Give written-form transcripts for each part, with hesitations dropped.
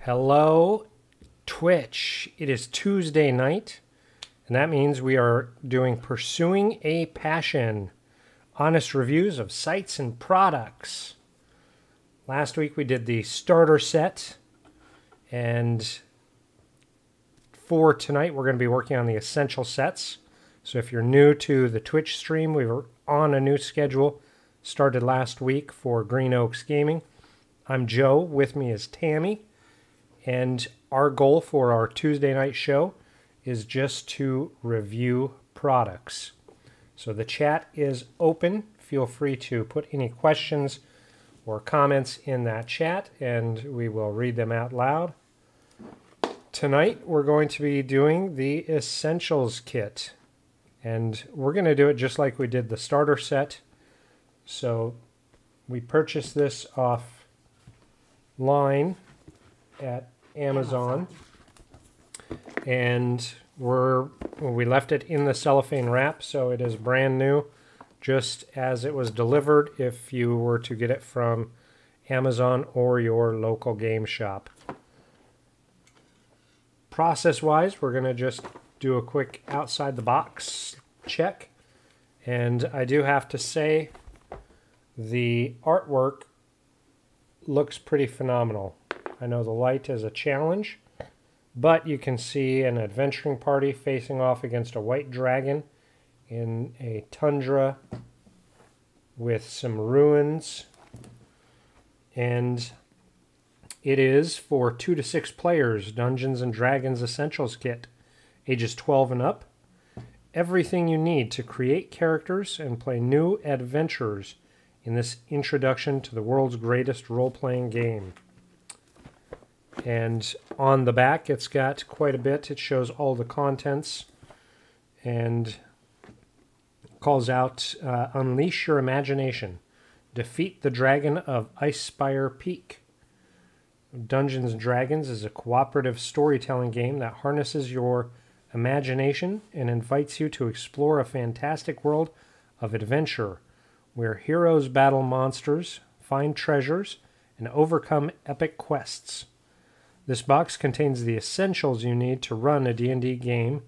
Hello, Twitch. It is Tuesday night, and that means we are doing Pursuing a Passion, honest reviews of sites and products. Last week we did the starter set, and for tonight we're going to be working on the essential sets. So if you're new to the Twitch stream, we were on a new schedule, started last week for Green Oaks Gaming. I'm Joe, with me is Tammy. And our goal for our Tuesday night show is just to review products. So the chat is open. Feel free to put any questions or comments in that chat, and we will read them out loud. Tonight we're going to be doing the Essentials Kit. And we're going to do it just like we did the starter set. So we purchased this offline at Amazon, and we left it in the cellophane wrap, so it is brand new, just as it was delivered if you were to get it from Amazon or your local game shop. Process-wise, we're going to just do a quick outside the box check, and I do have to say the artwork looks pretty phenomenal. I know the light is a challenge, but you can see an adventuring party facing off against a white dragon in a tundra with some ruins. And it is for 2 to 6 players, Dungeons & Dragons Essentials Kit, ages 12 and up. Everything you need to create characters and play new adventures in this introduction to the world's greatest role-playing game. And on the back, it's got quite a bit. It shows all the contents and calls out Unleash Your Imagination. Defeat the Dragon of Icespire Peak. Dungeons & Dragons is a cooperative storytelling game that harnesses your imagination and invites you to explore a fantastic world of adventure where heroes battle monsters, find treasures, and overcome epic quests. This box contains the essentials you need to run a D&D game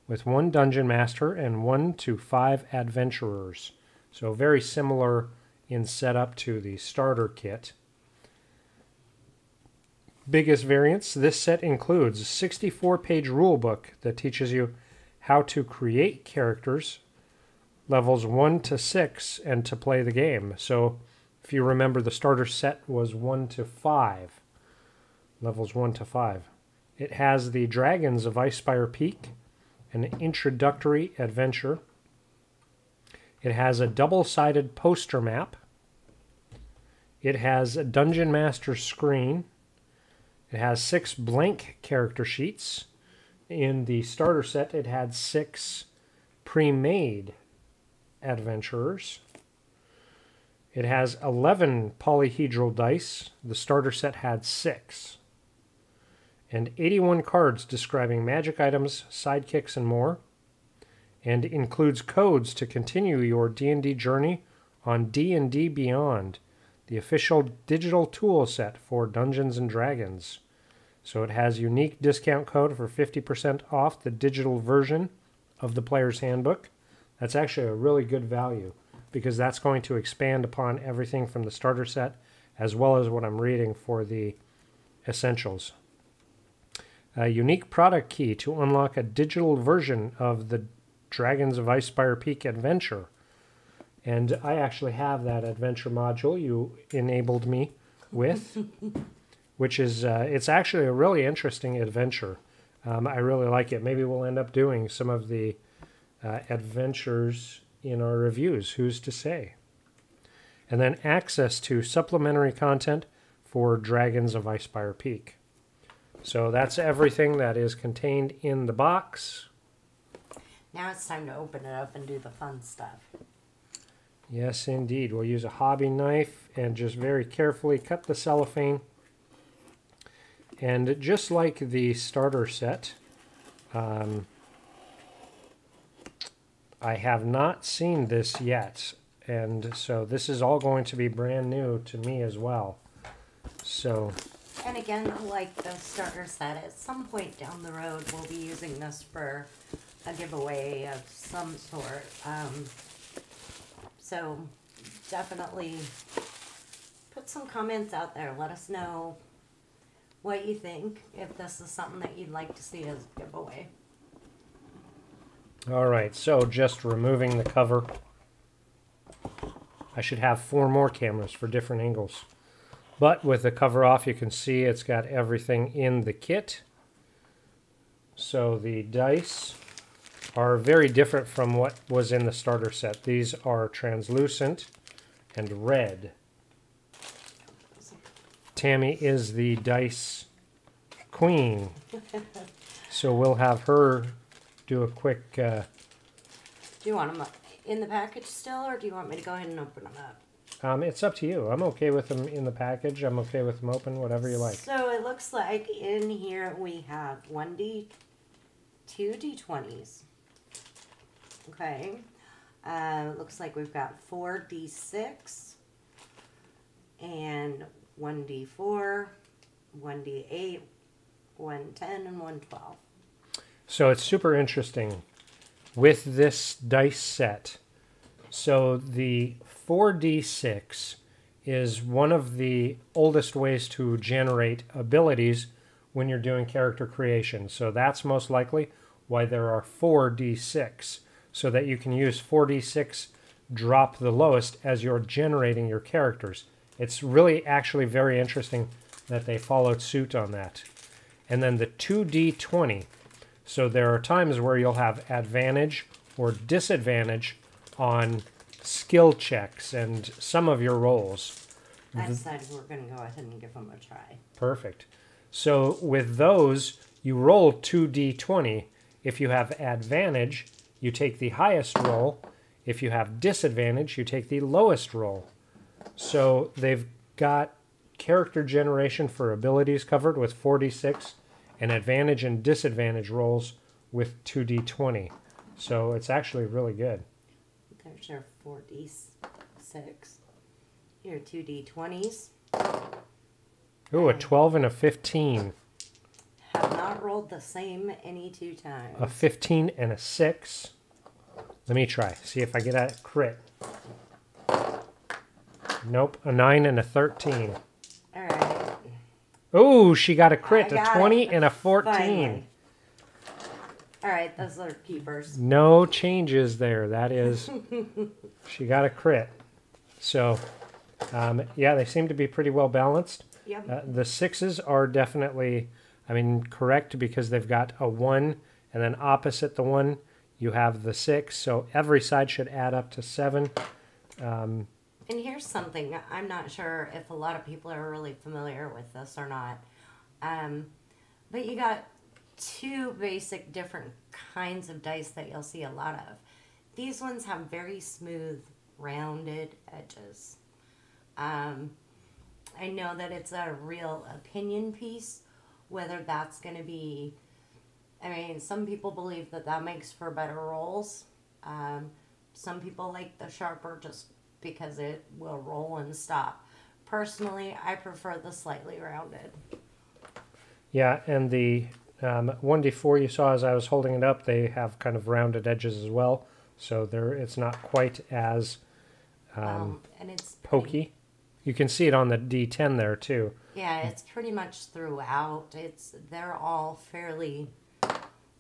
with 1 dungeon master and 1 to 5 adventurers. So very similar in setup to the starter kit. Biggest variants, this set includes a 64-page rulebook that teaches you how to create characters, levels 1 to 6, and to play the game. So if you remember, the starter set was 1 to 5. Levels 1 to 5. It has the Dragons of Icespire Peak, an introductory adventure. It has a double-sided poster map. It has a Dungeon Master screen. It has 6 blank character sheets. In the starter set, it had 6 pre-made adventurers. It has 11 polyhedral dice. The starter set had 6. And 81 cards describing magic items, sidekicks, and more. And includes codes to continue your D&D journey on D&D Beyond, the official digital tool set for Dungeons & Dragons. So it has unique discount code for 50% off the digital version of the Player's Handbook. That's actually a really good value, because that's going to expand upon everything from the starter set, as well as what I'm reading for the essentials. A unique product key to unlock a digital version of the Dragons of Icespire Peak adventure. And I actually have that adventure module you enabled me with, which is, it's actually a really interesting adventure. I really like it. Maybe we'll end up doing some of the adventures in our reviews, who's to say. And then access to supplementary content for Dragons of Icespire Peak. So that's everything that is contained in the box. Now it's time to open it up and do the fun stuff. Yes, indeed. We'll use a hobby knife and just very carefully cut the cellophane. And just like the starter set, I have not seen this yet. And so this is all going to be brand new to me as well. So And And again, like the starter set, at some point down the road, we'll be using this for a giveaway of some sort. So definitely put some comments out there. Let us know what you think, if this is something that you'd like to see as a giveaway. All right, so just removing the cover. I should have 4 more cameras for different angles. But with the cover off, you can see it's got everything in the kit. So the dice are very different from what was in the starter set. These are translucent and red. Tammy is the dice queen. So we'll have her do a quick... Do you want them in the package still, or do you want me to go ahead and open them up? It's up to you. I'm okay with them in the package. I'm okay with them open, whatever you like. So it looks like in here we have 1D, 2 D20s. Okay. It looks like we've got 4 D6 and 1 D4, 1 D8, 1 10, and 1 12. So it's super interesting with this dice set. So the 4d6 is one of the oldest ways to generate abilities when you're doing character creation. So that's most likely why there are 4d6, so that you can use 4d6, drop the lowest as you're generating your characters. It's really actually very interesting that they followed suit on that. And then the 2d20. So there are times where you'll have advantage or disadvantage on skill checks and some of your rolls. I decided we're going to go ahead and give them a try. Perfect. So with those, you roll 2d20. If you have advantage, you take the highest roll. If you have disadvantage, you take the lowest roll. So they've got character generation for abilities covered with 4d6 and advantage and disadvantage rolls with 2d20. So it's actually really good. There's our 4d6. Here are 2d20s. Ooh, a 12 and a 15. Have not rolled the same any 2 times. A 15 and a 6. Let me try. See if I get a crit. Nope. A 9 and a 13. All right. Ooh, she got a crit. A 20 it. and a 14. Finally. All right, those are keepers. No changes there. That is, she got a crit. So, yeah, they seem to be pretty well balanced. Yep. The 6s are definitely, correct, because they've got a 1, and then opposite the 1, you have the 6. So every side should add up to 7. And here's something. I'm not sure if a lot of people are really familiar with this or not. But you got 2 basic different kinds of dice that you'll see a lot of. These ones have very smooth, rounded edges. I know that it's a real opinion piece, whether that's going to be, some people believe that that makes for better rolls. Some people like the sharper just because it will roll and stop. Personally, I prefer the slightly rounded. Yeah, and the 1d4 you saw as I was holding it up, they have kind of rounded edges as well. So it's not quite as And it's pokey. You can see it on the D10 there too. Yeah, it's pretty much throughout. They're all fairly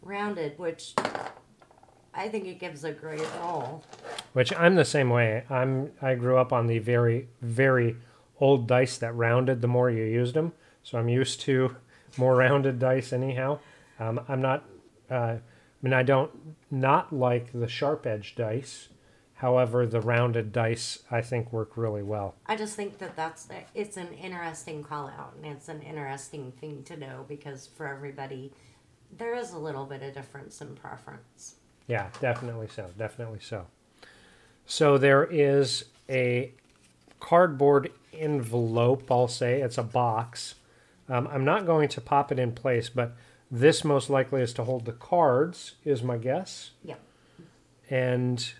rounded, which I think it gives a great roll. Which I'm the same way. I grew up on the very, very old dice that rounded the more you used them. So I'm used to more rounded dice anyhow. I'm not, I don't not like the sharp edge dice. However, the rounded dice, I think, work really well. I just think that it's an interesting call out, and it's an interesting thing to know, because for everybody, there is a little bit of difference in preference. Yeah, definitely so. Definitely so. So there is a cardboard envelope, I'll say. It's a box. I'm not going to pop it in place, but this most likely is to hold the cards, is my guess. Yep. And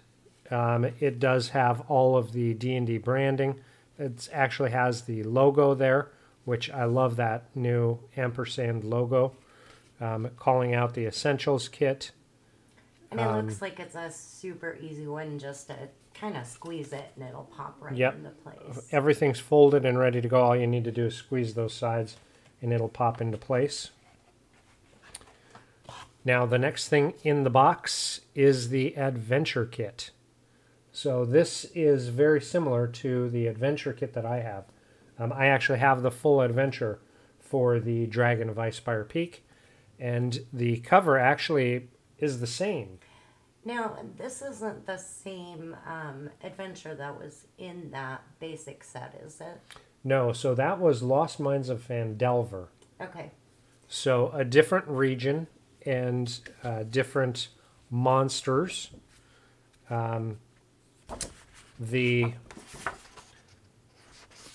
it does have all of the D&D branding. It actually has the logo there which I love that new ampersand logo, calling out the Essentials kit. And it looks like it's a super easy one just to kind of squeeze it and it'll pop right Yep. into place. Everything's folded and ready to go. All you need to do is squeeze those sides and it'll pop into place. Now the next thing in the box is the Adventure Kit. So this is very similar to the Adventure Kit that I have. I actually have the full adventure for the Dragon of Icespire Peak, and the cover actually is the same. Now, this isn't the same adventure that was in that basic set, is it? No, so that was Lost Mines of Phandelver. Okay. So a different region and different monsters. The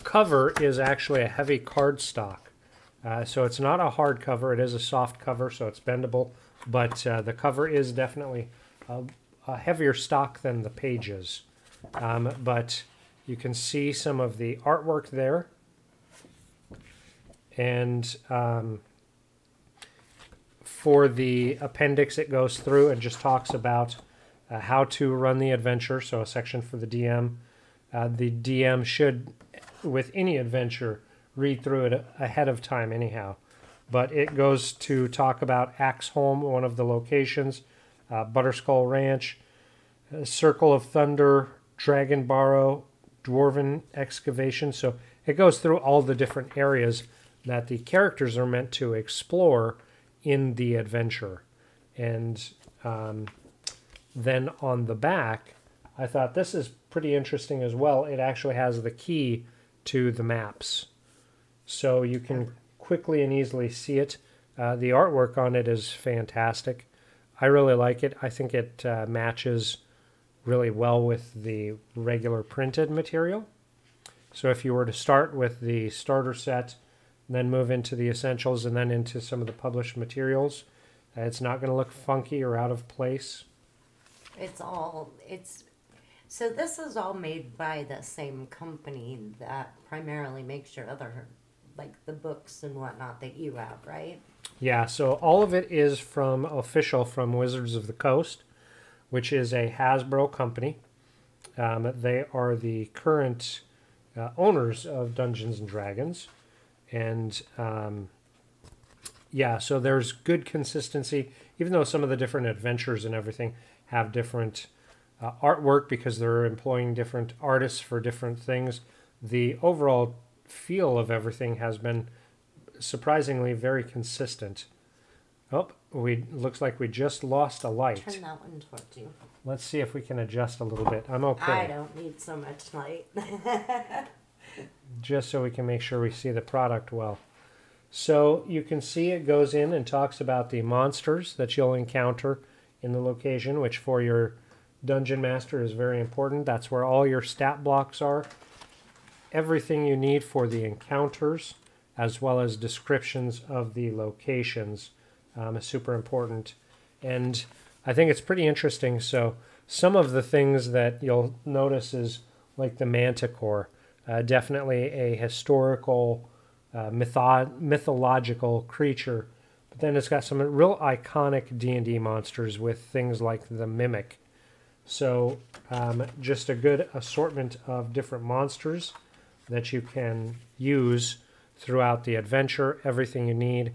cover is actually a heavy cardstock. So it's not a hard cover. It is a soft cover, so it's bendable. But the cover is definitely a heavier stock than the pages. But you can see some of the artwork there. And for the appendix, it goes through and just talks about how to run the adventure, so a section for the DM. The DM should, with any adventure, read through it ahead of time anyhow. But it goes to talk about Axeholm, one of the locations, Butterskull Ranch, Circle of Thunder, Dragon Barrow, Dwarven Excavation. So it goes through all the different areas that the characters are meant to explore in the adventure. And then on the back, I thought this is pretty interesting as well. It actually has the key to the maps. So you can quickly and easily see it. The artwork on it is fantastic. I really like it. I think it matches really well with the regular printed material. So if you were to start with the starter set, then move into the essentials and then into some of the published materials, it's not going to look funky or out of place. So this is all made by the same company that primarily makes your other, like the books and whatnot that you have, right? Yeah, so all of it is from Wizards of the Coast, which is a Hasbro company. They are the current owners of Dungeons & Dragons. And yeah, so there's good consistency, even though some of the different adventures and everything have different artwork because they're employing different artists for different things. The overall feel of everything has been surprisingly very consistent. Oh, looks like we just lost a light. Turn that one towards you. Let's see if we can adjust a little bit. I'm okay. I don't need so much light. Just so we can make sure we see the product well. So you can see it goes in and talks about the monsters that you'll encounter in the location, which for your Dungeon Master is very important. That's where all your stat blocks are. Everything you need for the encounters, as well as descriptions of the locations, is super important. And I think it's pretty interesting. So some of the things that you'll notice is like the Manticore, definitely a historical, mythological creature. But then it's got some real iconic D&D monsters with things like the Mimic. So just a good assortment of different monsters that you can use throughout the adventure. Everything you need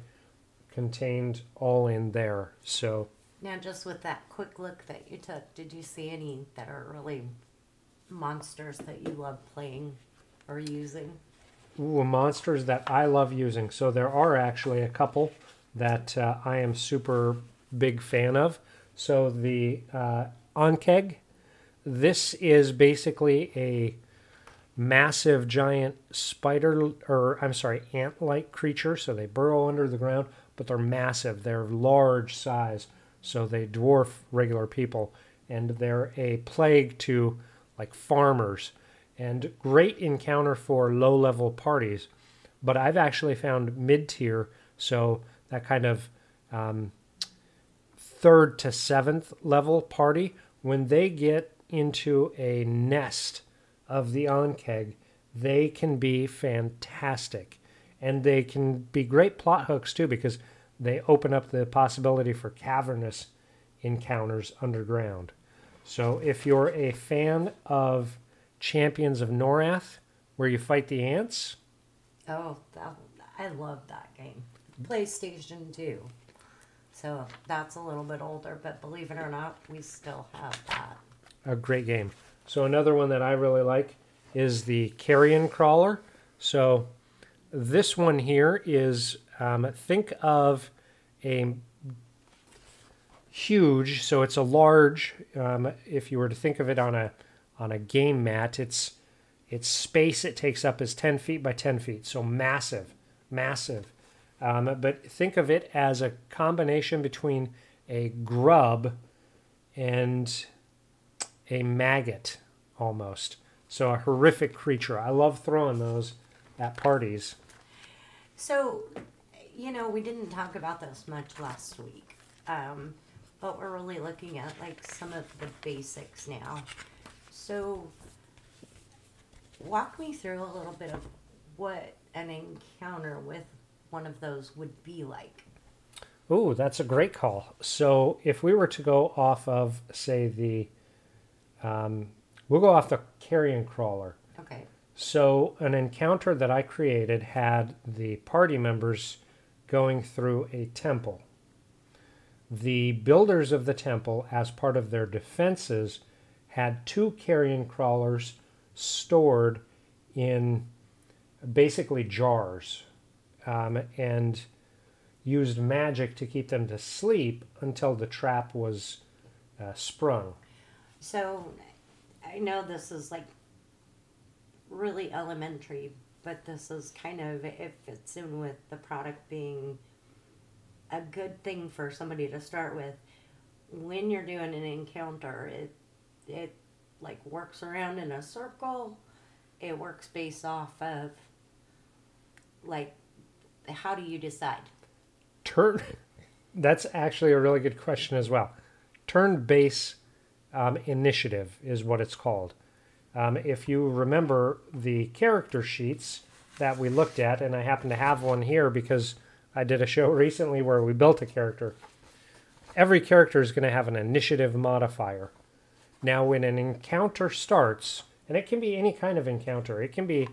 contained all in there. So now, just with that quick look that you took, did you see any that are really monsters that you love playing or using? Ooh, monsters that I love using. So there are actually a couple that I am super big fan of. So the Onkeg, this is basically a massive giant ant-like creature. So they burrow under the ground, but they're massive. They're large size, so they dwarf regular people, and they're a plague to like farmers, and great encounter for low-level parties. But I've actually found mid-tier, so that kind of 3rd to 7th level party, when they get into a nest of the Onkeg, they can be fantastic. And they can be great plot hooks too, because they open up the possibility for cavernous encounters underground. So if you're a fan of Champions of Norath, where you fight the ants. Oh, I love that game. PlayStation 2. So that's a little bit older, but believe it or not, we still have that. A great game. So another one that I really like is the Carrion Crawler. So this one here is, think of a huge, so it's a large, if you were to think of it on a game mat, its space it takes up is 10 feet by 10 feet, so massive. But think of it as a combination between a grub and a maggot, almost. So a horrific creature. I love throwing those at parties. So, we didn't talk about this much last week, but we're really looking at like some of the basics now. So, walk me through a little bit of what an encounter with one of those would be like. Oh, that's a great call. So if we were to go off of, say, we'll go off the Carrion Crawler. Okay. So an encounter that I created had the party members going through a temple. The builders of the temple, as part of their defenses, had 2 Carrion Crawlers stored in basically jars, and used magic to keep them to sleep until the trap was sprung. So I know this is like really elementary, but this is kind of, it fits in with the product being a good thing for somebody to start with. When you're doing an encounter, it like works around in a circle. It works based off of like, how do you decide? That's actually a really good question as well. Turn-based initiative is what it's called. If you remember the character sheets that we looked at, and I happen to have one here because I did a show recently where we built a character. Every character is going to have an initiative modifier. Now, when an encounter starts, and it can be any kind of encounter, it can be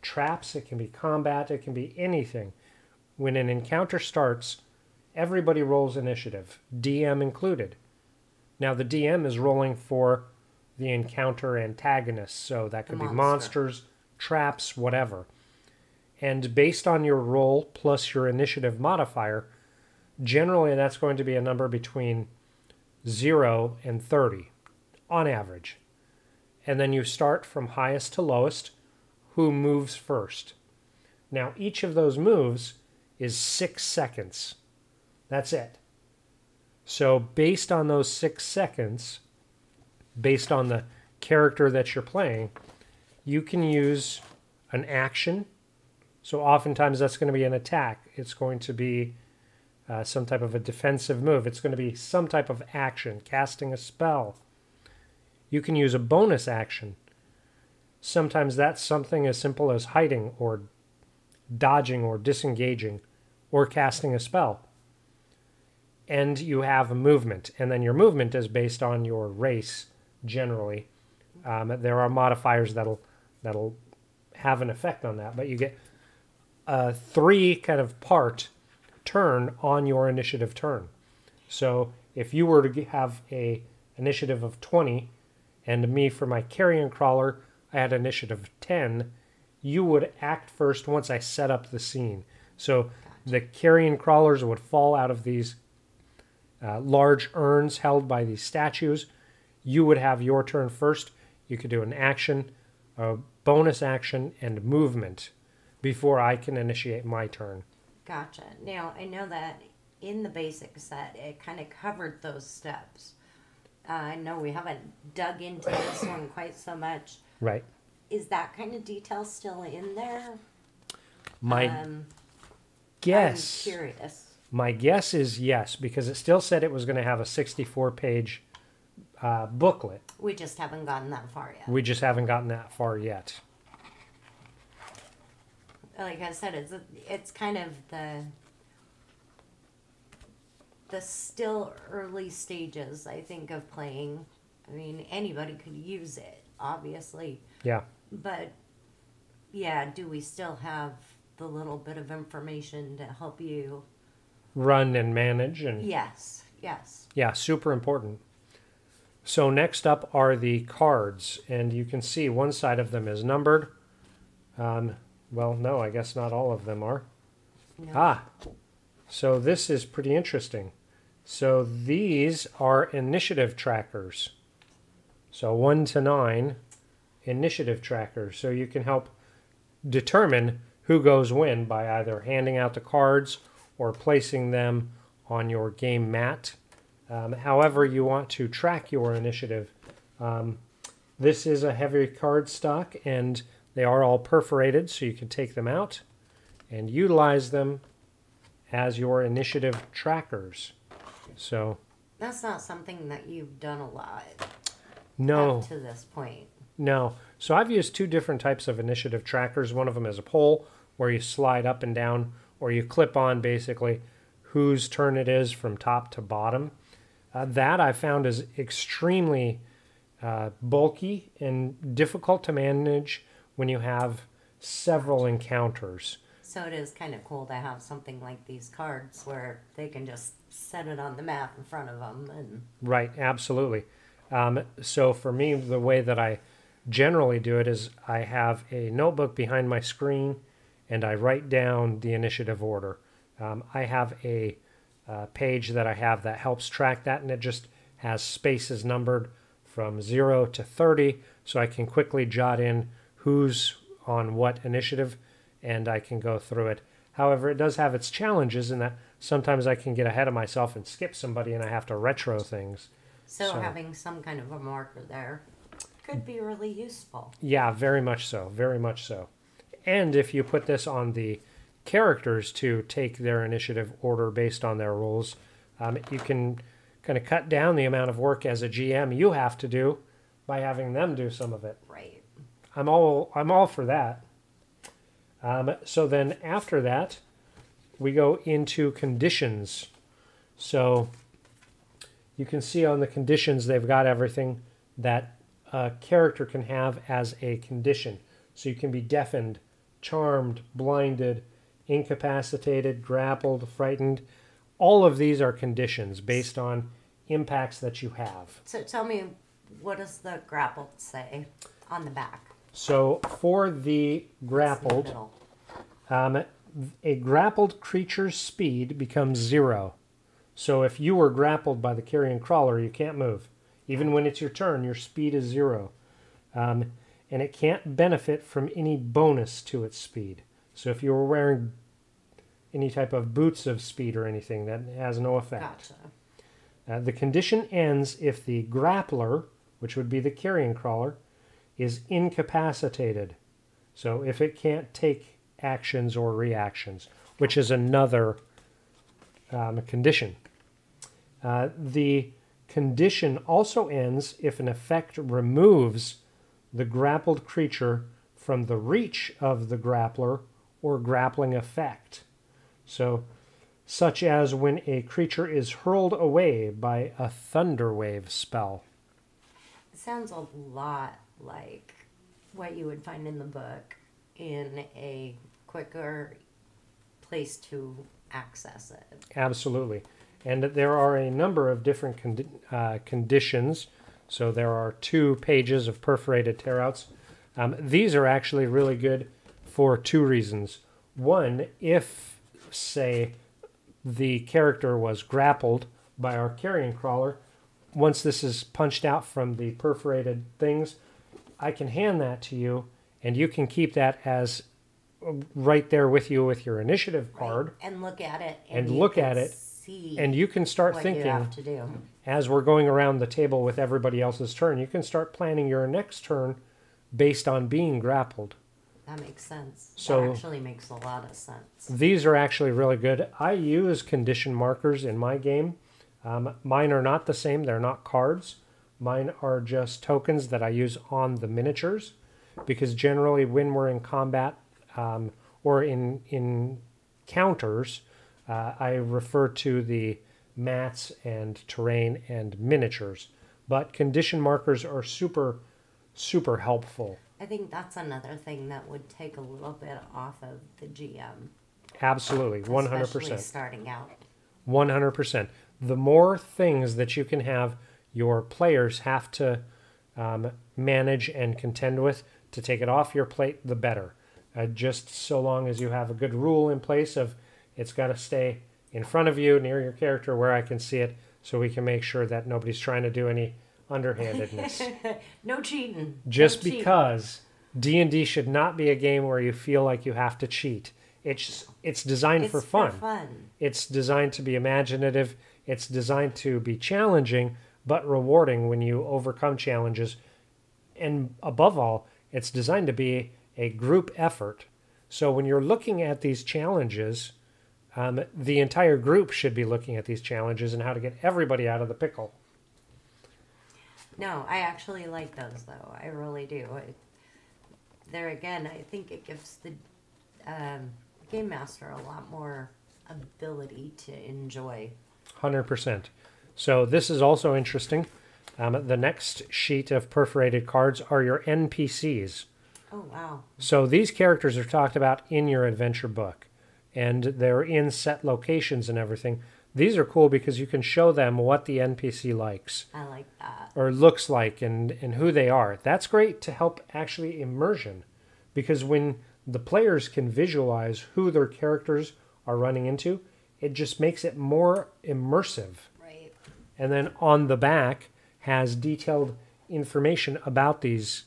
traps, it can be combat, it can be anything. When an encounter starts, everybody rolls initiative, DM included. Now, the DM is rolling for the encounter antagonist, so that could be monsters, traps, whatever. And based on your roll plus your initiative modifier, generally that's going to be a number between 0 and 30 on average. And then you start from highest to lowest, who moves first. Now, each of those moves is 6 seconds. That's it. So based on those 6 seconds, based on the character that you're playing, you can use an action. So oftentimes that's going to be an attack. It's going to be some type of a defensive move. It's going to be some type of action, casting a spell. You can use a bonus action. Sometimes that's something as simple as hiding or dodging or disengaging or casting a spell. And you have a movement, and then your movement is based on your race generally. There are modifiers that'll have an effect on that, but you get a 3 kind of part turn on your initiative turn. So if you were to have a initiative of 20, and me for my Carrion Crawler, I had initiative 10, you would act first once I set up the scene. So the Carrion Crawlers would fall out of these large urns held by these statues. You would have your turn first. You could do an action, a bonus action, and movement before I can initiate my turn. Gotcha. Now, I know that in the basic set, it kind of covered those steps. I know we haven't dug into this one quite so much. Right. Is that kind of detail still in there? My guess. I'm curious. My guess is yes, because it still said it was going to have a 64-page booklet. We just haven't gotten that far yet. We just haven't gotten that far yet. like I said, it's kind of the still early stages, I think, of playing. I mean, anybody could use it, obviously. Yeah. But, yeah, do we still have the little bit of information to help you? Run and manage. And Yes, yes. yeah, super important. So next up are the cards. And you can see one side of them is numbered. Well, no, I guess not all of them are. No. Ah, so this is pretty interesting. So these are initiative trackers. So 1 to 9 initiative trackers. So you can help determine who goes when by either handing out the cards or placing them on your game mat. However you want to track your initiative. This is a heavy card stock, and they are all perforated, so you can take them out and utilize them as your initiative trackers. So That's not something that you've done a lot no, up to this point. no. So I've used two different types of initiative trackers. One of them is a pole where you slide up and down, or you clip on basically whose turn it is from top to bottom. That I found is extremely bulky and difficult to manage when you have several encounters. So it is kind of cool to have something like these cards where they can just set it on the map in front of them. And Right, absolutely. So for me, the way that I generally do it is I have a notebook behind my screen and I write down the initiative order. I have a page that I have that helps track that, and it just has spaces numbered from 0 to 30, so I can quickly jot in who's on what initiative, and I can go through it. However, it does have its challenges in that sometimes I can get ahead of myself and skip somebody, and I have to retro things. so having some kind of a marker there could be really useful. Yeah, very much so. Very much so. And if you put this on the characters to take their initiative order based on their rules, you can kind of cut down the amount of work as a GM you have to do by having them do some of it. Right. I'm all for that. So then after that, we go into conditions. So you can see on the conditions they've got everything that a character can have as a condition. So you can be deafened, charmed, blinded, incapacitated, grappled, frightened. All of these are conditions based on impacts that you have. So tell me, what does the grapple say on the back? So for the grappled, Middle. a grappled creature's speed becomes 0. So if you were grappled by the Carrion Crawler, you can't move. Even when it's your turn, your speed is 0. And it can't benefit from any bonus to its speed. So if you were wearing any type of boots of speed or anything, that has no effect. Gotcha. The condition ends if the grappler, which would be the Carrion Crawler, is incapacitated. So if it can't take actions or reactions, which is another condition. The condition also ends if an effect removes the grappled creature from the reach of the grappler or grappling effect. So, such as when a creature is hurled away by a thunder wave spell. It sounds a lot like what you would find in the book in a quicker place to access it. Absolutely. And there are a number of different conditions. So there are 2 pages of perforated tearouts. These are actually really good for 2 reasons. One, if, say, the character was grappled by our Carrion Crawler, once this is punched out from the perforated things, I can hand that to you, and you can keep that as right there with you with your initiative card. Right. And look at it. And look at it. And you can start what thinking, you have to do. as we're going around the table with everybody else's turn, you can start planning your next turn based on being grappled. That makes sense. So that actually makes a lot of sense. These are actually really good. I use condition markers in my game. Mine are not the same. They're not cards. Mine are just tokens that I use on the miniatures, because generally when we're in combat, or or in counters, I refer to the mats and terrain and miniatures. But condition markers are super, super helpful. I think that's another thing that would take a little bit off of the GM. Absolutely, 100%. Especially starting out. 100%. The more things that you can have your players have to manage and contend with to take it off your plate, the better. Just so long as you have a good rule in place of it's got to stay in front of you, near your character, where I can see it, so we can make sure that nobody's trying to do any underhandedness. No cheating. Just because D&D should not be a game where you feel like you have to cheat. It's designed for fun. It's designed to be imaginative. It's designed to be challenging, but rewarding when you overcome challenges. And above all, it's designed to be a group effort. So when you're looking at these challenges, the entire group should be looking at these challenges and how to get everybody out of the pickle. No, I actually like those, though. I really do. There again, I think it gives the game master a lot more ability to enjoy. 100%. So this is also interesting. The next sheet of perforated cards are your NPCs. Oh, wow. So these characters are talked about in your adventure book, and they're in set locations and everything. These are cool because you can show them what the NPC likes. I like that. Or looks like and who they are. That's great to help actually immersion, because when the players can visualize who their characters are running into, it just makes it more immersive. Right. And then on the back has detailed information about these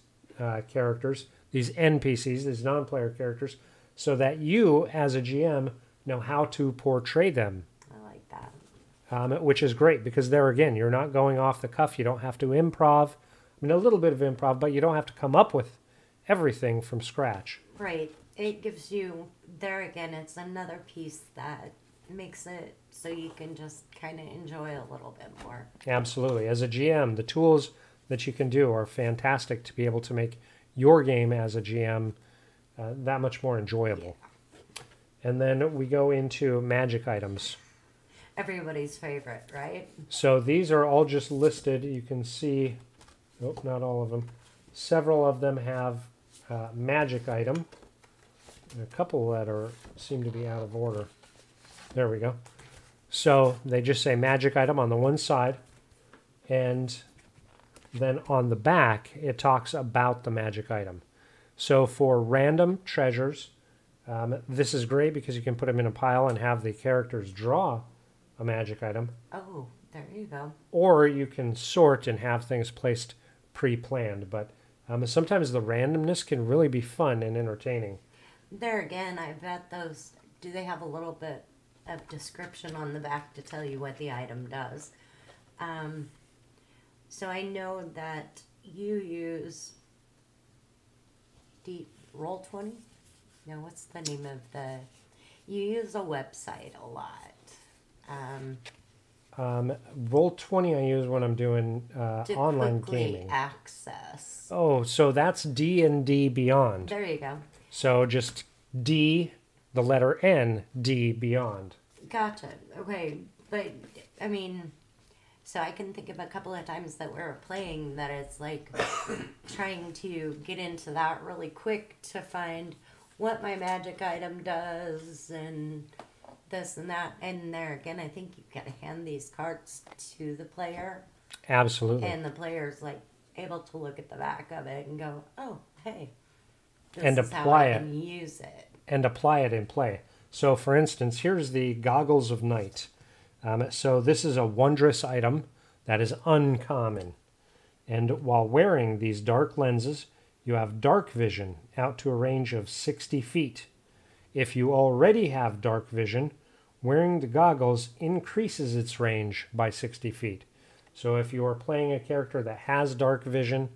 characters, these NPCs, these non-player characters, so that you, as a GM, know how to portray them. I like that. Which is great, because there again, you're not going off the cuff. You don't have to improv. I mean, a little bit of improv, but you don't have to come up with everything from scratch. Right. It gives you, there again, it's another piece that makes it so you can just kind of enjoy a little bit more. Absolutely. As a GM, the tools that you can do are fantastic to be able to make your game as a GM that much more enjoyable. Yeah. And then we go into magic items. Everybody's favorite, right? So these are all just listed. You can see, nope, not all of them. Several of them have magic item. And a couple that seem to be out of order. There we go. So they just say magic item on the one side, and then on the back it talks about the magic item. So for random treasures, this is great because you can put them in a pile and have the characters draw a magic item. Oh, there you go. Or you can sort and have things placed pre-planned, but sometimes the randomness can really be fun and entertaining. There again, I bet those, do they have a little bit of description on the back to tell you what the item does? So I know that you use Roll20? No, what's the name of the... You use a website a lot. Roll20 I use when I'm doing online gaming. Access. Oh, so that's D&D Beyond. There you go. So just D, the letter N, D Beyond. Gotcha. Okay, but I mean, so I can think of a couple of times that we were playing that it's like trying to get into that really quick to find what my magic item does and this and that. And there again, I think you've got to hand these cards to the player. Absolutely. And the player's like able to look at the back of it and go, oh, hey, this and is apply how I it. can use it. And apply it in play. So for instance, here's the Goggles of Night. So this is a wondrous item that is uncommon. And while wearing these dark lenses, you have dark vision out to a range of 60 feet. If you already have dark vision, wearing the goggles increases its range by 60 feet. So if you are playing a character that has dark vision,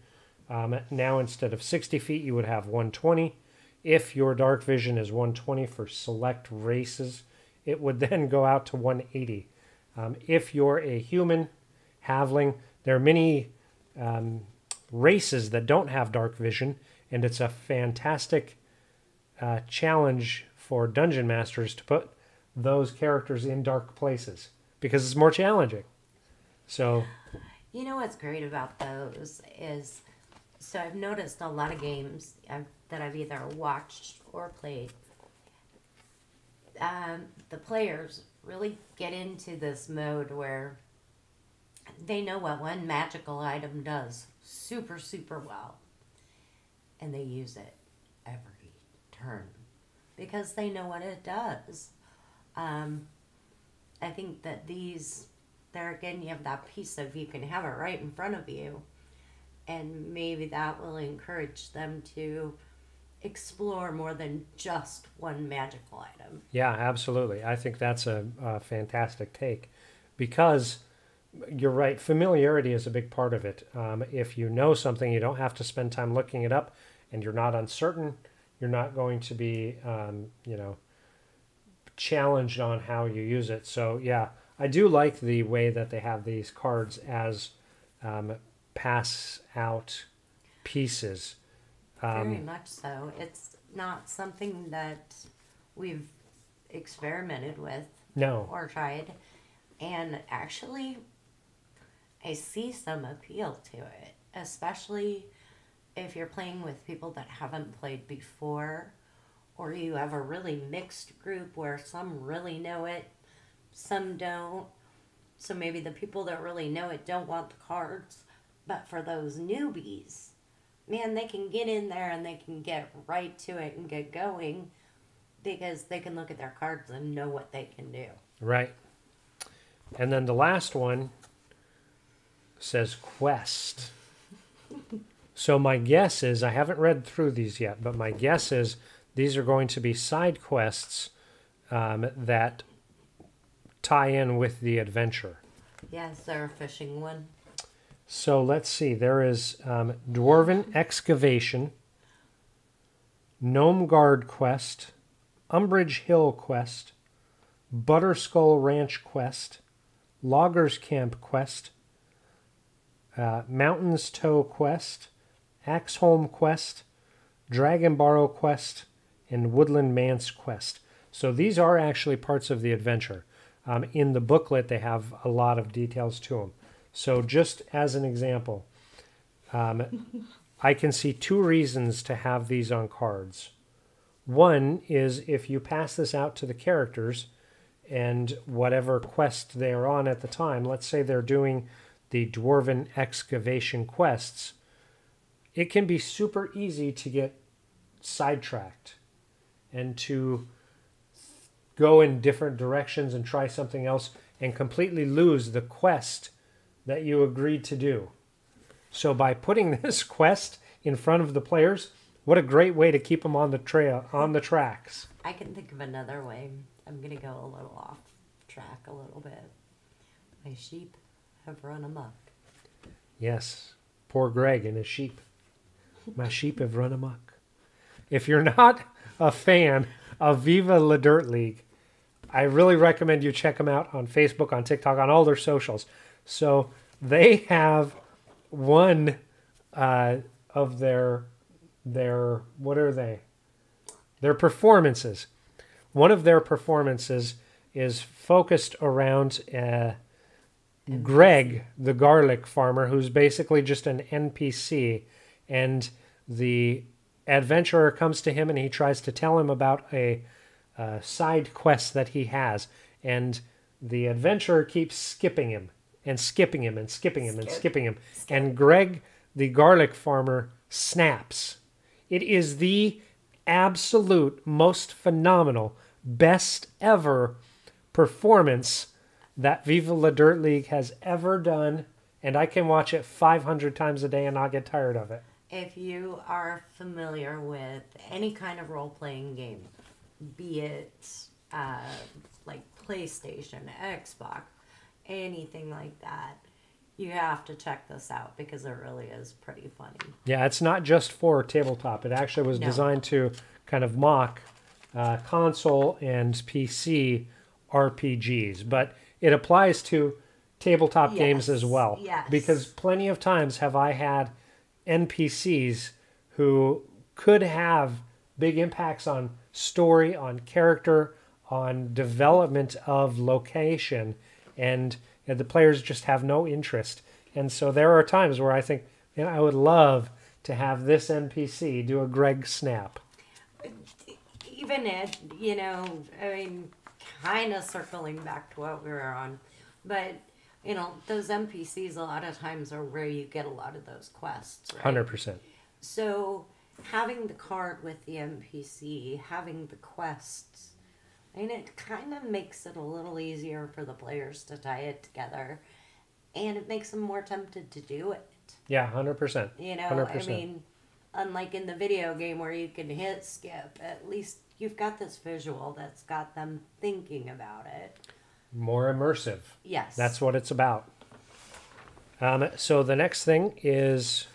now instead of 60 feet, you would have 120. If your dark vision is 120 for select races, it would then go out to 180. If you're a human, halfling, there are many races that don't have dark vision, and it's a fantastic challenge for dungeon masters to put those characters in dark places because it's more challenging. So, You know what's great about those is, so I've noticed a lot of games that I've either watched or played. The players really get into this mode where they know what one magical item does super, super well. And they use it every turn because they know what it does. I think that there again, you have that piece of you can have it right in front of you. And maybe that will encourage them to explore more than just one magical item. yeah, absolutely. I think that's a fantastic take because you're right. Familiarity is a big part of it. If you know something, you don't have to spend time looking it up, and you're not uncertain. You're not going to be, challenged on how you use it. So yeah, I do like the way that they have these cards as pass out pieces. Very much so. It's not something that we've experimented with No. or tried. And actually, I see some appeal to it, especially if you're playing with people that haven't played before, or you have a really mixed group where some really know it, some don't. So maybe the people that really know it don't want the cards, but for those newbies, man, they can get in there and they can get right to it and get going because they can look at their cards and know what they can do. Right. And then the last one says quest. So my guess is, I haven't read through these yet, but my guess is these are going to be side quests that tie in with the adventure. Yeah, is there a fishing one? So let's see. There is Dwarven Excavation, Gnome Guard Quest, Umbridge Hill Quest, Butterskull Ranch Quest, Loggers Camp Quest, Mountains Toe Quest, Axholm Quest, Dragonbarrow Quest, and Woodland Manse Quest. So these are actually parts of the adventure. In the booklet, they have a lot of details to them. So just as an example, I can see two reasons to have these on cards. One is if you pass this out to the characters and whatever quest they're on at the time, let's say they're doing the Dwarven Excavation quests, it can be super easy to get sidetracked and to go in different directions and try something else and completely lose the quest that you agreed to do. So by putting this quest in front of the players, what a great way to keep them on the trail, on the tracks. I can think of another way. I'm going to go a little off track a little bit. My sheep have run amok. Yes, poor Greg and his sheep. My sheep have run amok. If you're not a fan of Viva La Dirt League, I really recommend you check them out on Facebook, on TikTok, on all their socials. So they have one of their what are they? Their performances. One of their performances is focused around Greg, the garlic farmer, who's basically just an NPC, and the adventurer comes to him and he tries to tell him about a side quest that he has, and the adventurer keeps skipping him and skipping him and skipping him and skipping him, and Greg, the garlic farmer, snaps. It is the absolute most phenomenal, best ever performance that Viva La Dirt League has ever done, and I can watch it 500 times a day and not get tired of it. If you are familiar with any kind of role-playing game, be it like PlayStation, Xbox, anything like that, you have to check this out because it really is pretty funny. Yeah, it's not just for tabletop. It actually was designed to kind of mock console and PC RPGs, but it applies to tabletop games as well. Yes. Because plenty of times have I had NPCs who could have big impacts on story, on character, on development of location, and the players just have no interest. And so there are times where I think, man, I would love to have this NPC do a Greg snap. Even it, I mean, kind of circling back to what we were on, but those NPCs a lot of times are where you get a lot of those quests, right? 100%. So having the card with the NPC, having the quests, and it kind of makes it a little easier for the players to tie it together, and it makes them more tempted to do it. Yeah, 100%. 100%. I mean, unlike in the video game where you can hit skip, at least you've got this visual that's got them thinking about it. More immersive. Yes. That's what it's about. So the next thing is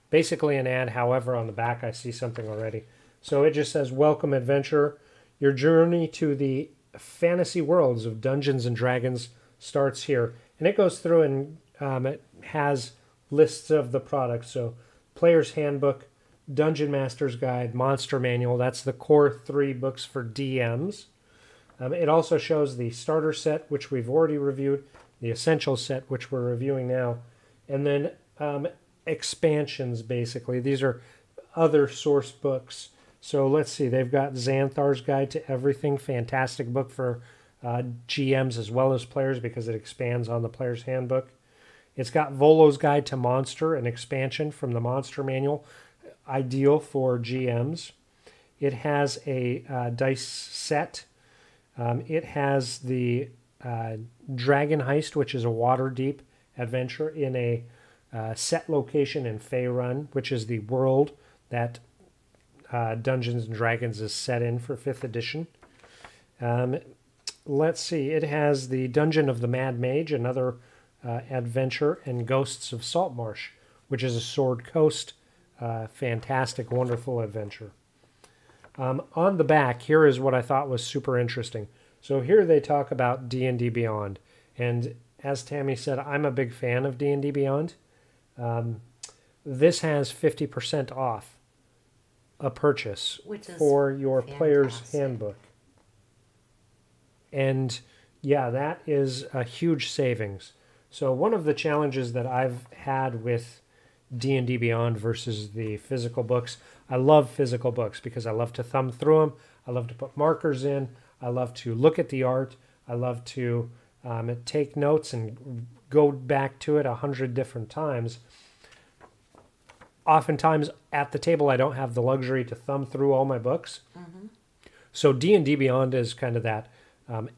basically an ad. However, on the back I see something already. So it just says, "Welcome, adventurer. Your journey to the fantasy worlds of Dungeons and Dragons starts here." And it goes through and it has lists of the products. So Player's Handbook, Dungeon Master's Guide, Monster Manual. That's the core 3 books for DMs. It also shows the starter set, which we've already reviewed, the essential set, which we're reviewing now, and then expansions, basically. These are other source books. So let's see. They've got Xanthar's Guide to Everything, fantastic book for GMs as well as players because it expands on the Player's Handbook. It's got Volo's Guide to Monster, an expansion from the Monster Manual, ideal for GMs. It has a dice set. It has the Dragon Heist, which is a water-deep adventure in a set location in Faerun, which is the world that Dungeons & Dragons is set in for 5th edition. Let's see. It has the Dungeon of the Mad Mage, another adventure, and Ghosts of Saltmarsh, which is a Sword Coast, fantastic, wonderful adventure. On the back, here is what I thought was super interesting. So here they talk about D&D Beyond. And as Tammy said, I'm a big fan of D&D Beyond. This has 50% off a purchase for your Player's Handbook. And yeah, that is a huge savings. So one of the challenges that I've had with D&D Beyond versus the physical books, I love physical books because I love to thumb through them. I love to put markers in. I love to look at the art. I love to take notes and go back to it 100 different times. Oftentimes at the table, I don't have the luxury to thumb through all my books. Mm-hmm. So D&D Beyond is kind of that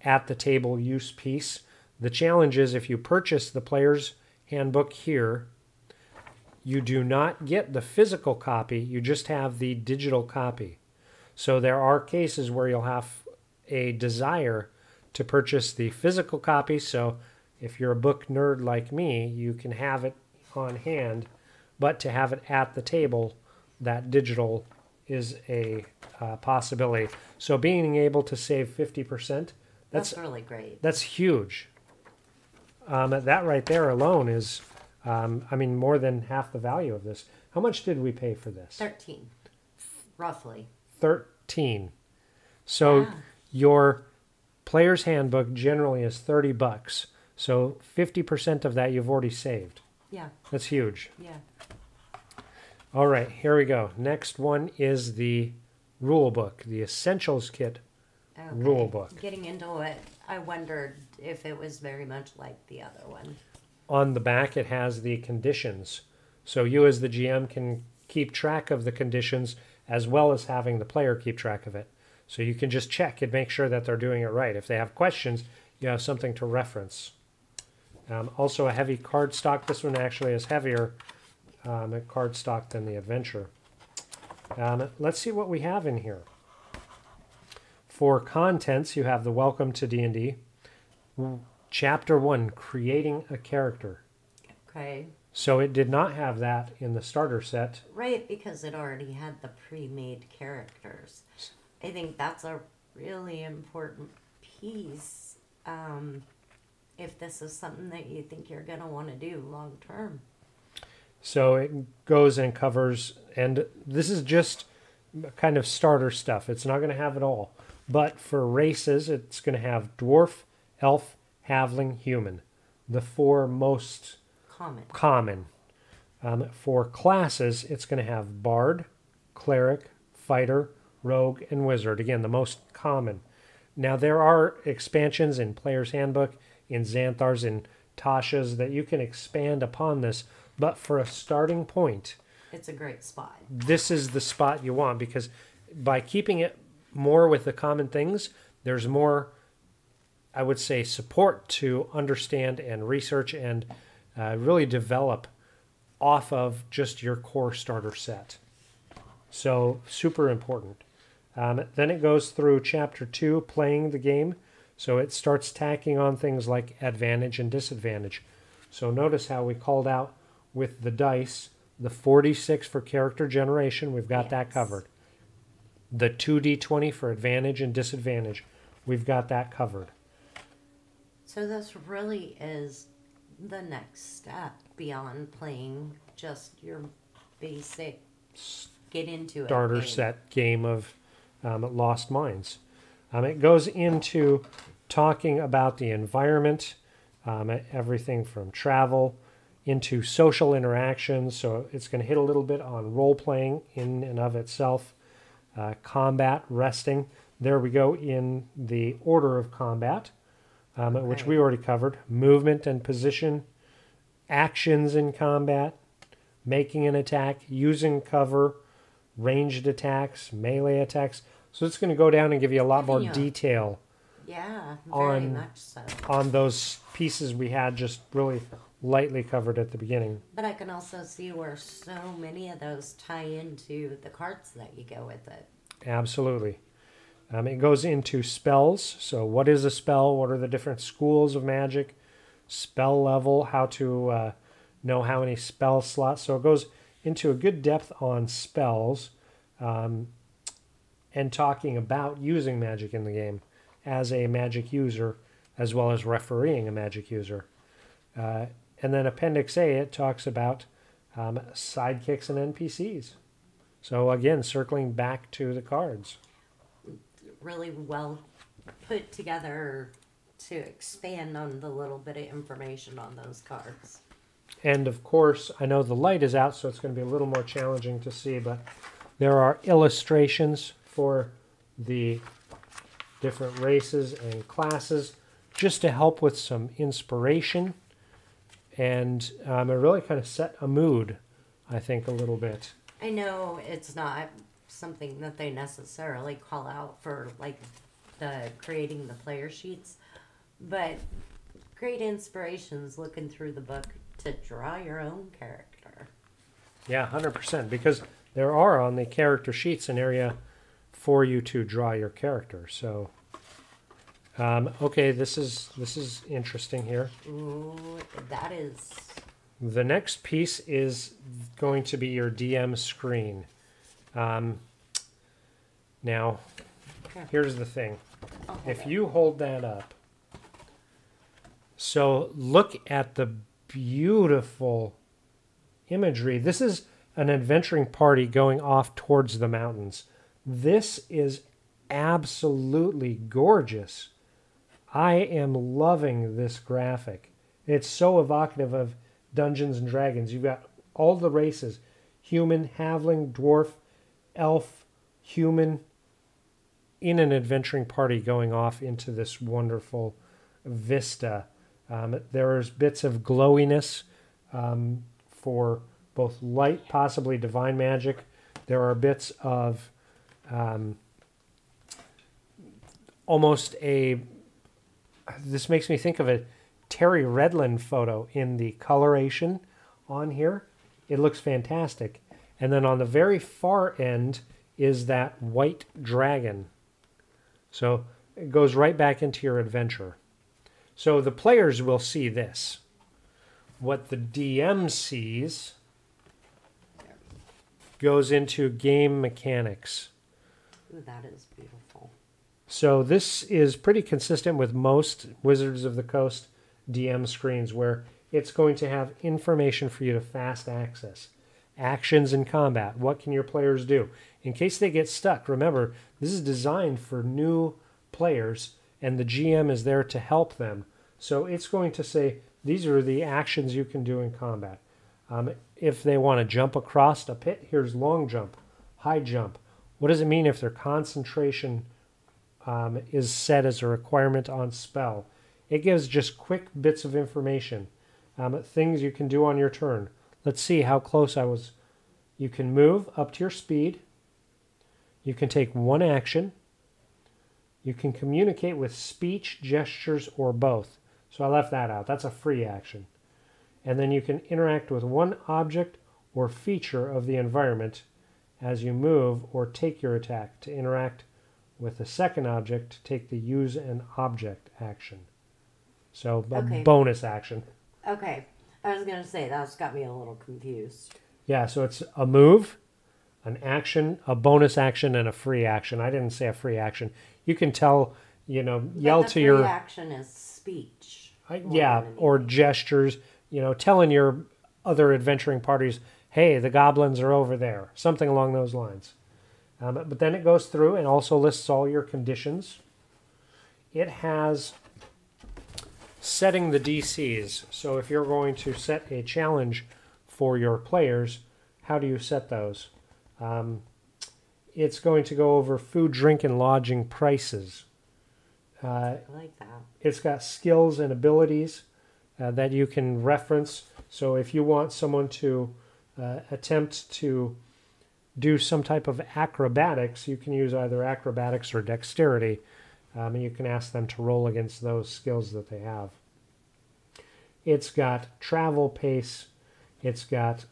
at the table use piece. The challenge is if you purchase the Player's Handbook here, you do not get the physical copy, you just have the digital copy. So there are cases where you'll have a desire to purchase the physical copy. So if you're a book nerd like me, you can have it on hand, but to have it at the table, that digital is a possibility. So being able to save 50%, that's really great. That's huge. That right there alone is, more than half the value of this. How much did we pay for this? 13, roughly. 13. So your Player's Handbook generally is $30. So 50% of that you've already saved. Yeah. That's huge. Yeah. All right, here we go. Next one is the rule book, the Essentials Kit rule book. Getting into it, I wondered if it was very much like the other one. On the back, it has the conditions. So you as the GM can keep track of the conditions as well as having the player keep track of it. So you can just check and make sure that they're doing it right. If they have questions, you have something to reference. Also a heavy cardstock. This one actually is heavier cardstock than the Adventure. Let's see what we have in here. For contents, you have the Welcome to D&D. Chapter 1, Creating a Character. Okay. So it did not have that in the starter set. Right, because it already had the pre-made characters. I think that's a really important piece if this is something that you think you're going to want to do long term. So it goes and covers, and this is just kind of starter stuff. It's not going to have it all. But for races, it's going to have dwarf, elf, halfling, human. The four most common. For classes, it's going to have bard, cleric, fighter, rogue, and wizard. Again, the most common. Now, there are expansions in Player's Handbook, in Xanthar's, in Tasha's, that you can expand upon this. But for a starting point, it's a great spot. This is the spot you want, because by keeping it more with the common things, there's more, I would say, support to understand and research and really develop off of just your core starter set. So super important. Then it goes through Chapter 2, playing the game. So it starts tacking on things like advantage and disadvantage. So notice how we called out with the dice, the 46 for character generation, we've got that covered. The 2d20 for advantage and disadvantage, we've got that covered. So this really is the next step beyond playing just your basic get into it starter set game of Lost Mines. It goes into talking about the environment, everything from travel into social interactions. So it's going to hit a little bit on role-playing in and of itself, combat, resting. There we go in the order of combat, which we already covered. Movement and position, actions in combat, making an attack, using cover, ranged attacks, melee attacks. So it's going to go down and give you a lot more detail. Yeah, very much so. On those pieces we had just really lightly covered at the beginning. But I can also see where so many of those tie into the cards that you go with it. Absolutely. It goes into spells. So what is a spell? What are the different schools of magic? Spell level, how to know how many spell slots. So it goes into a good depth on spells and talking about using magic in the game as a magic user, as well as refereeing a magic user. And then Appendix A, it talks about sidekicks and NPCs. So again, circling back to the cards. Really well put together to expand on the little bit of information on those cards. And of course, I know the light is out, so it's going to be a little more challenging to see, but there are illustrations for the different races and classes just to help with some inspiration. And it really kind of set a mood, I think, a little bit. I know it's not something that they necessarily call out for, like, the creating the player sheets, but great inspirations looking through the book to draw your own character. Yeah, 100%, because there are on the character sheets an area for you to draw your character. So, okay, this is interesting here. Ooh, that is. The next piece is going to be your DM screen. Now, here's the thing. If you hold that up, so look at the beautiful imagery. This is an adventuring party going off towards the mountains. This is absolutely gorgeous. I am loving this graphic. It's so evocative of Dungeons and Dragons. You've got all the races: human, halfling, dwarf, elf, human, in an adventuring party going off into this wonderful vista. There's bits of glowiness for both light, possibly divine magic. There are bits of almost a... This makes me think of a Terry Redland photo in the coloration on here. It looks fantastic. And then on the very far end is that white dragon. So it goes right back into your adventure. So the players will see this. What the DM sees goes into game mechanics. Ooh, that is beautiful. So this is pretty consistent with most Wizards of the Coast DM screens, where it's going to have information for you to fast access. actions in combat. What can your players do? In case they get stuck, remember, this is designed for new players, and the GM is there to help them. So it's going to say, these are the actions you can do in combat. If they want to jump across a pit, here's long jump, high jump. What does it mean if their concentration is set as a requirement on spell? It gives just quick bits of information, things you can do on your turn. Let's see how close I was. You can move up to your speed. You can take one action. You can communicate with speech, gestures, or both. So I left that out. That's a free action. And then you can interact with one object or feature of the environment as you move or take your attack. To interact with a second object, take the use an object action. So a bonus action. Okay. I was going to say, that's got me a little confused. Yeah, so it's a move, an action, a bonus action, and a free action. I didn't say a free action. You can tell, yell to your... free action is speech. Yeah, or gestures, telling your other adventuring parties, hey, the goblins are over there. Something along those lines. But then it goes through and also lists all your conditions. It has setting the DCs. So if you're going to set a challenge for your players, how do you set those? It's going to go over food, drink, and lodging prices. I like that. It's got skills and abilities that you can reference. So if you want someone to attempt to do some type of acrobatics, you can use either acrobatics or dexterity. And you can ask them to roll against those skills that they have. It's got travel pace. It's got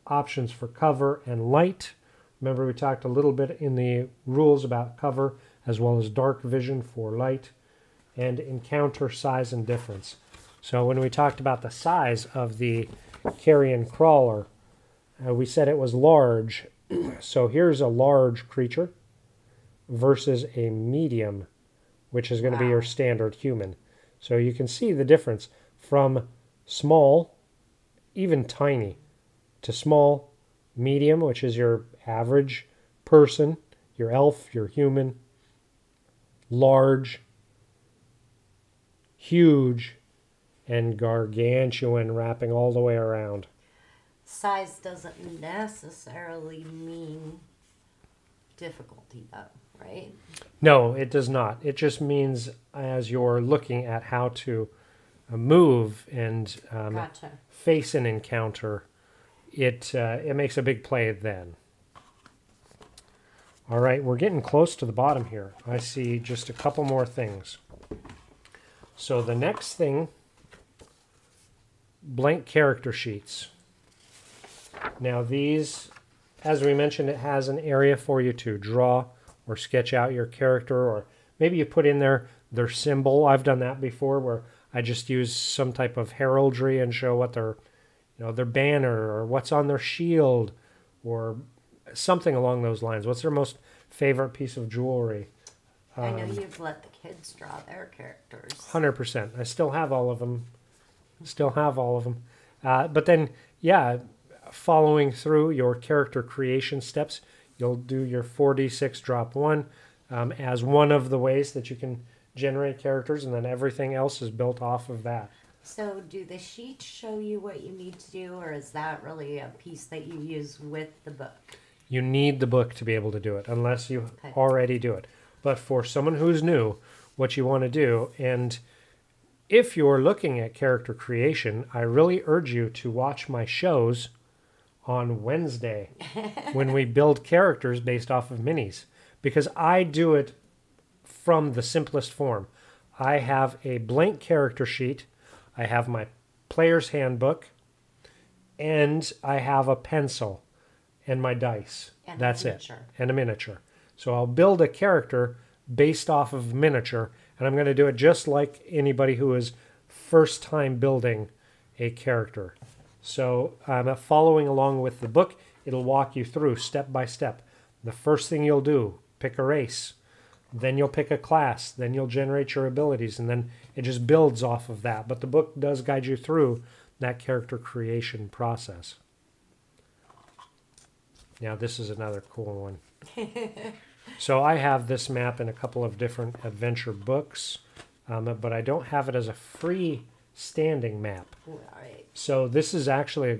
options for cover and light. Remember, we talked a little bit in the rules about cover, as well as dark vision for light, and encounter size and difference. So when we talked about the size of the Carrion Crawler, we said it was large. So here's a large creature versus a medium, which is going to be your standard human. So you can see the difference from small, even tiny, to small, medium, which is your average person, your elf, your human, large, huge, and gargantuan, wrapping all the way around. Size doesn't necessarily mean difficulty, though, right? No, it does not. It just means as you're looking at how to move and face an encounter, it makes a big play then. All right, we're getting close to the bottom here. I see just a couple more things. So the next thing, blank character sheets. Now these, as we mentioned, it has an area for you to draw or sketch out your character, or maybe you put in there their symbol. I've done that before, where I just use some type of heraldry and show what their banner or what's on their shield or something along those lines. What's their most favorite piece of jewelry? I know you've let the kids draw their characters. 100%. I still have all of them. But then, yeah, following through your character creation steps, you'll do your 4d6 drop 1 as one of the ways that you can generate characters, and then everything else is built off of that. So do the sheets show you what you need to do, or is that really a piece that you use with the book? You need the book to be able to do it, unless you already do it. But for someone who's new, what you want to do, and if you're looking at character creation, I really urge you to watch my shows on Wednesday when we build characters based off of minis, because I do it from the simplest form. I have a blank character sheet, I have my player's handbook, and I have a pencil and my dice. And that's a miniature. it. And a miniature. So I'll build a character based off of miniature, and I'm going to do it just like anybody who is first time building a character. So I'm following along with the book. It'll walk you through step by step. The first thing you'll do, pick a race. Then you'll pick a class. Then you'll generate your abilities, and then it just builds off of that. But the book does guide you through that character creation process. Now this is another cool one. So I have this map in a couple of different adventure books, but I don't have it as a free standing map. Right. So this is actually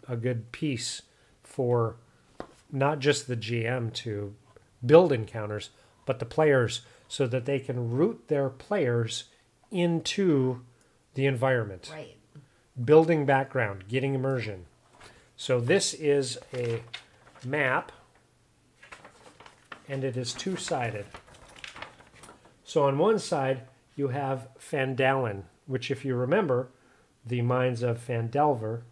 a good piece for not just the GM to build encounters, but the players, so that they can route their players into the environment. Right. Building background, getting immersion. So this is a map, and it is two-sided. So on one side, you have Phandalin, which, if you remember, the mines of Phandelver,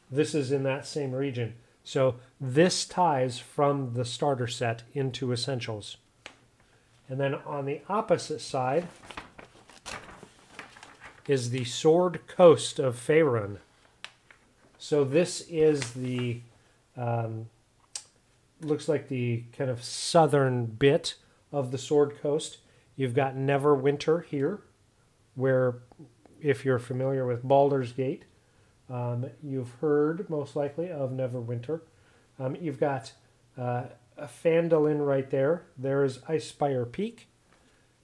this is in that same region. So this ties from the starter set into Essentials. And then on the opposite side is the Sword Coast of Faerun. So this is the, looks like the kind of southern bit of the Sword Coast. You've got Neverwinter here, where, if you're familiar with Baldur's Gate, you've heard most likely of Neverwinter. You've got a Phandalin right there. There's Icespire Peak,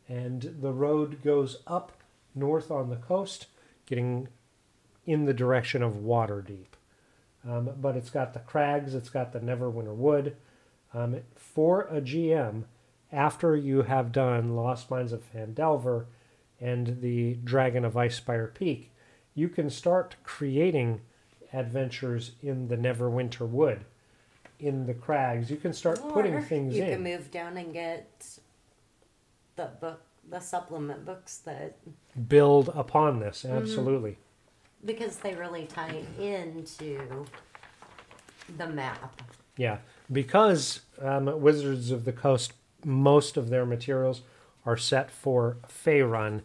and the road goes up north on the coast, getting in the direction of Waterdeep. But it's got the crags, it's got the Neverwinter Wood. For a GM, after you have done Lost Mines of Phandelver and the Dragon of Icespire Peak, you can start creating adventures in the Neverwinter Wood, in the crags. You can start putting things in. You can move down and get the supplement books that build upon this, absolutely. Because they really tie into the map. Yeah, because Wizards of the Coast, most of their materials are set for Faerun.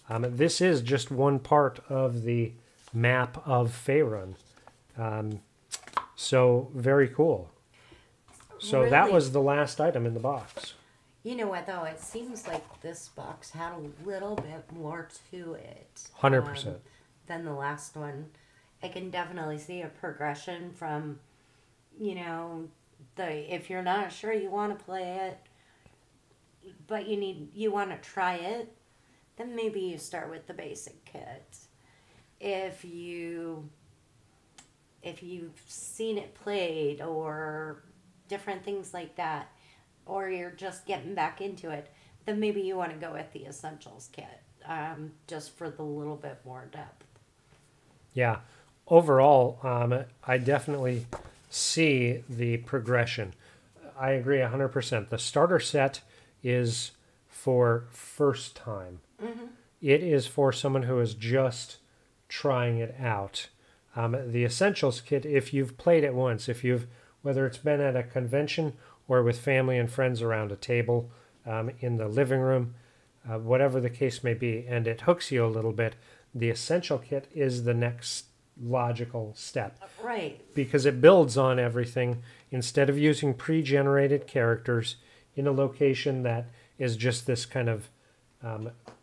This is just one part of the map of Faerun. So, very cool. So Really? that was the last item in the box. You know what, though? It seems like this box had a little bit more to it. 100%. Than the last one. I can definitely see a progression from, if you're not sure you want to play it, but you want to try it, then maybe you start with the basic kit. If you've seen it played or different things like that, or you're just getting back into it, then maybe you want to go with the Essentials kit, just for the little bit more depth. Yeah. Overall, I definitely see the progression. I agree 100%. The starter set is for first time. Mm-hmm. It is for someone who is just trying it out. The Essentials kit, if you've played it once, whether it's been at a convention or with family and friends around a table, in the living room, whatever the case may be, and it hooks you a little bit, the Essential kit is the next logical step. Right. Because it builds on everything. Instead of using pre-generated characters in a location that is just this kind of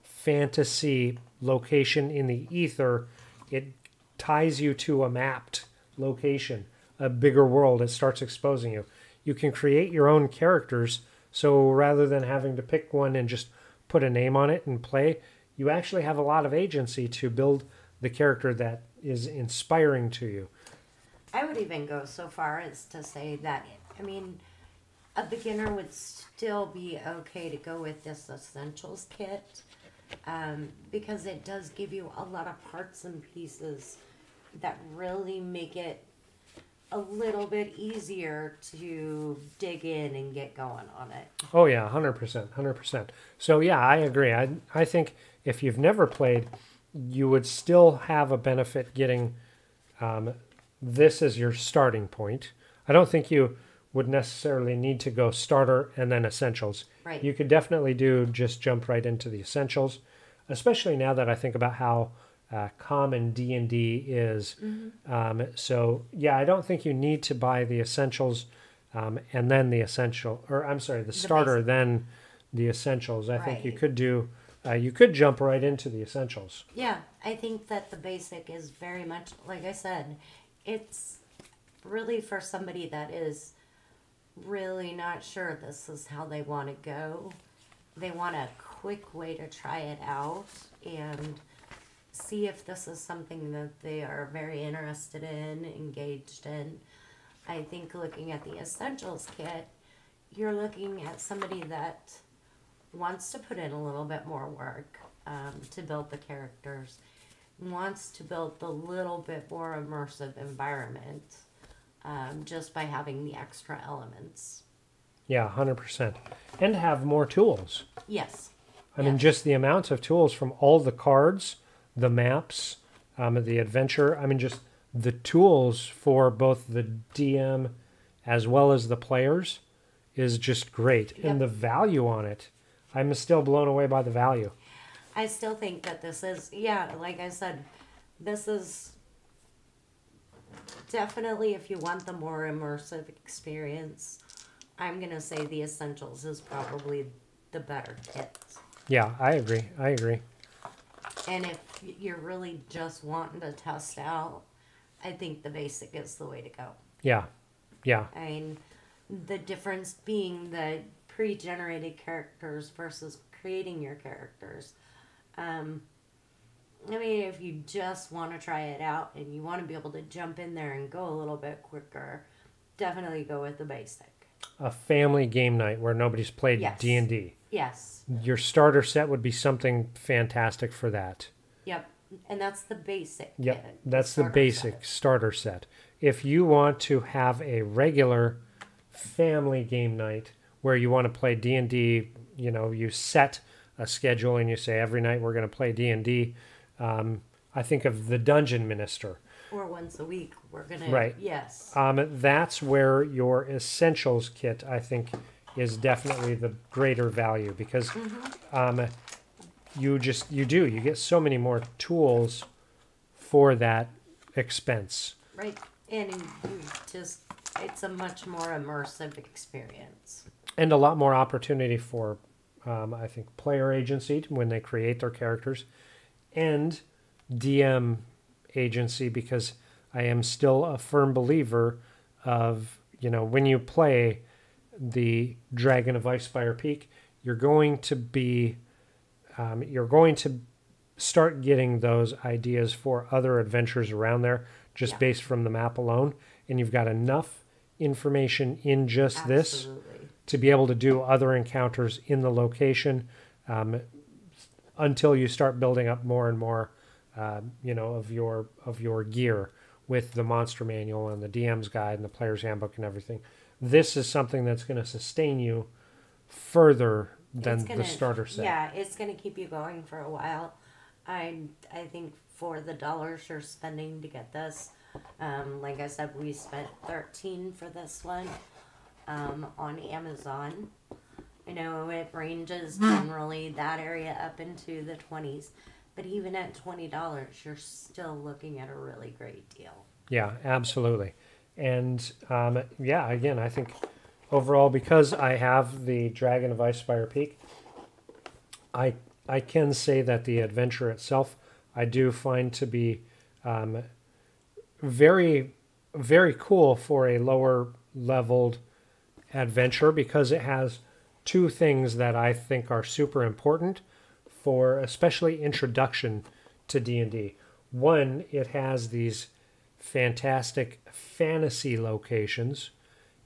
fantasy location in the ether, it ties you to a mapped location, a bigger world. It starts exposing you. You can create your own characters, so rather than having to pick one and just put a name on it and play, you actually have a lot of agency to build the character that is inspiring to you. I would even go so far as to say that, a beginner would still be okay to go with this Essentials kit, because it does give you a lot of parts and pieces that really make it a little bit easier to dig in and get going on it. Oh yeah, 100%, 100%. So yeah, I agree. I think if you've never played, you would still have a benefit getting this as your starting point. I don't think you would necessarily need to go starter and then Essentials. Right. You could definitely just jump right into the Essentials, especially now that I think about how common D&D is. Mm-hmm. So yeah, I don't think you need to buy the Essentials and then the starter, basic. Then the Essentials. I think Right. you could you could jump right into the Essentials. Yeah, I think that the basic is very much, like I said, it's really for somebody that is really not sure this is how they want to go. They want a quick way to try it out and see if this is something that they are very interested in, engaged in. I think looking at the Essentials kit, you're looking at somebody that wants to put in a little bit more work to build the characters, wants to build the little bit more immersive environment just by having the extra elements. Yeah, 100%. And have more tools. Yes. I mean, just the amount of tools from all the cards, the maps, the adventure. I mean, just the tools for both the DM as well as the players is just great. Yep. And the value on it, I'm still blown away by the value. I still think that this is, yeah, like I said, this is definitely, if you want the more immersive experience, I'm going to say the Essentials is probably the better kit. Yeah, I agree. I agree. And if you're really just wanting to test out, I think the basic is the way to go. Yeah. Yeah. I mean, the difference being the pre-generated characters versus creating your characters. I mean, if you just want to try it out and you want to be able to jump in there and go a little bit quicker, definitely go with the basic. A family game night where nobody's played Yes. D&D. Yes. Your starter set would be something fantastic for that. Yep. And that's the basic. Yep, kit, that's the starter basic set. starter set. If you want to have a regular family game night where you want to play D&D, you know, you set a schedule and you say every night we're going to play D&D. I think of the Dungeon Minister. Or once a week, we're going to... Right. Yes. That's where your Essentials kit, I think, is definitely the greater value because you get so many more tools for that expense. Right. And you just... It's a much more immersive experience. And a lot more opportunity for, I think, player agency when they create their characters and DM agency, because I am still a firm believer of, you know, when you play the Dragon of Icespire Peak, you're going to start getting those ideas for other adventures around there just based from the map alone. And you've got enough information in just this to be able to do other encounters in the location until you start building up more and more, of your gear with the monster manual and the DM's guide and the player's handbook and everything. This is something that's going to sustain you further than the starter set. Yeah, it's going to keep you going for a while. I think for the dollars you're spending to get this, like I said, we spent $13 for this one on Amazon. I know it ranges generally that area up into the 20s, but even at $20, you're still looking at a really great deal. Yeah, absolutely. And again, I think overall, because I have the Dragon of Icespire Peak, I can say that the adventure itself I do find to be very, very cool for a lower leveled adventure, because it has two things that I think are super important for especially introduction to D&D. One, it has these fantastic fantasy locations,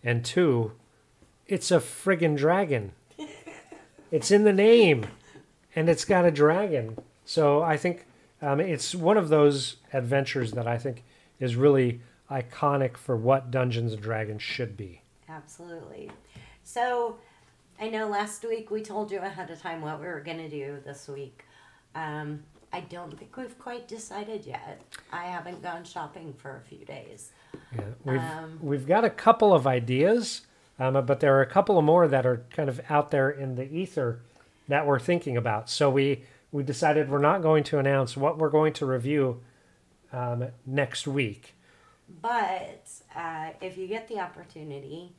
and two, it's a friggin' dragon. It's in the name, and it's got a dragon. So I think it's one of those adventures that I think is really iconic for what Dungeons & Dragons should be. Absolutely. So I know last week we told you ahead of time what we were going to do this week. I don't think we've quite decided yet. I haven't gone shopping for a few days. Yeah, we've got a couple of ideas, but there are a couple of more that are kind of out there in the ether that we're thinking about. So we decided we're not going to announce what we're going to review next week. But if you get the opportunity,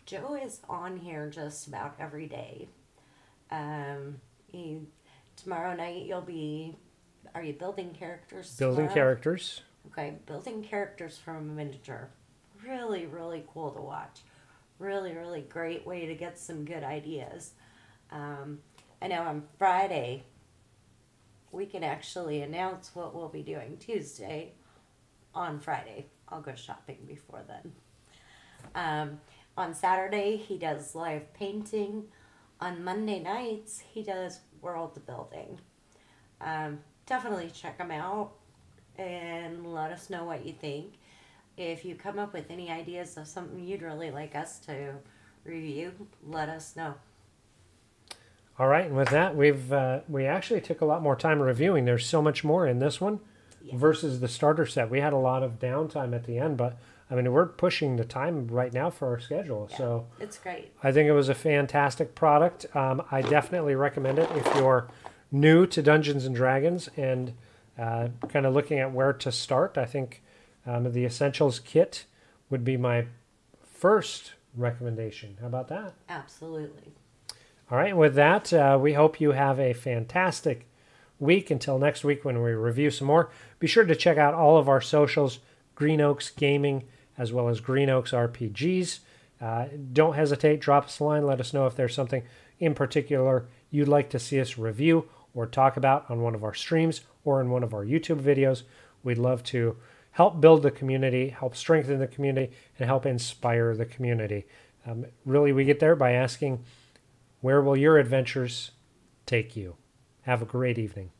Joe is on here just about every day. Tomorrow night you'll be... Are you building characters Building tomorrow? characters. Okay, building characters from a miniature. really, really cool to watch. Really, really great way to get some good ideas. I know on Friday, we can actually announce what we'll be doing Tuesday on Friday. I'll go shopping before then. On Saturday, he does live painting. On Monday nights, he does world building. Definitely check him out and let us know what you think. If you come up with any ideas of something you'd really like us to review, let us know. All right, and with that, we actually took a lot more time reviewing. There's so much more in this one versus the starter set. We had a lot of downtime at the end, but I mean, we're pushing the time right now for our schedule. Yeah, so it's great. I think it was a fantastic product. I definitely recommend it if you're new to Dungeons and Dragons and kind of looking at where to start. I think the Essentials kit would be my first recommendation. How about that? Absolutely. All right, with that, we hope you have a fantastic week. Until next week when we review some more, be sure to check out all of our socials, Green Oaks Gaming, as well as Green Oaks RPGs. Don't hesitate, drop us a line, let us know if there's something in particular you'd like to see us review or talk about on one of our streams or in one of our YouTube videos. We'd love to help build the community, help strengthen the community, and help inspire the community. Really, we get there by asking, where will your adventures take you? Have a great evening.